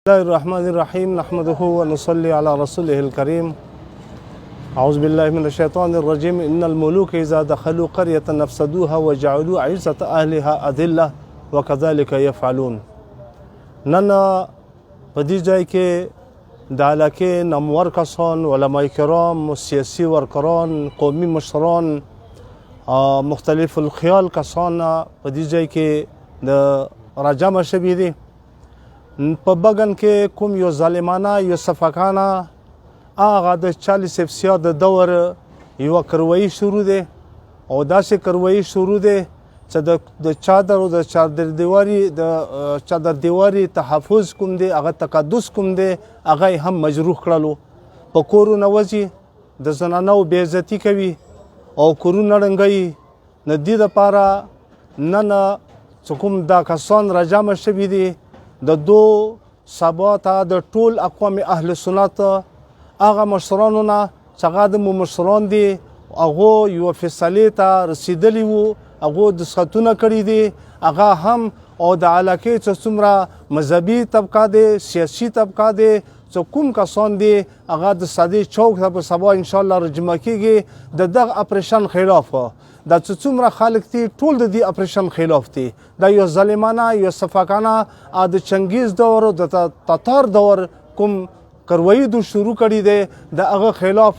الله الرحمن الرحيم نحمده ونصلي على رسوله الكريم. أعوذ بالله من الشيطان الرجيم. إن الملوك إذا دخلوا قرية نفسدوها وجعلوا عزة أهلها أذلة وكذلك يفعلون. نن په دې ځای کې د علاقې نامور کسان، علماء کرام، سیاسي ورکران، قومي مشران، مختلف الخیال کسان په دې ځای کې د راجمع شوي دي. په بګن کې کوم یو ظالمانه یو صفاکانه هغه د 40 افسیا د دور یو کروي شروع دی او داسې کروي شروع دی چې د چادر او د چادر دیواري تحفظ کوم دی، هغه تقدس کوم دی، هغه هم مجروح کړلو. په کورونه وځي، د زنانو بې عزتي کوي او کورونه ړنګوي. د دې دپاره نن چې کوم دا کسان راجمع شوي دي د دو سبا ته د ټول اقوام اهل سنت هغه مشرانو نه چې هغه د مشران دي، هغو یوه فیصلې ته رسېدلي وو، هغو دسخطونه کړي دي. هغه هم او د علاقې چې څومره مذهبي طبقه دی، سیاسي طبقه دی، چې کوم کسان دي هغه د سادې چوک ته په سبا انشاءالله رجمع کېږي. د دغه اپریشن خلاف دا چې څومره خلک دي ټول د دې اپریشن خلاف دي. دا یو ظالمانه یو صفاکانه د چنګیز دور او د تاتار دور کوم کروي دو شروع کړي دی، د هغه خلاف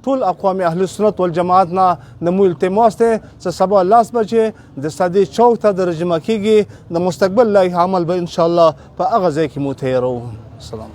ټول اقوام اهل سنت والجماعت نه نمو التماس دی چې سبا 10 بجې د سادې چوک ته د رجمع کېږي. د مستقبل لایحه عمل به انشاءالله په هغه ځای کې مو تیروو. السلام.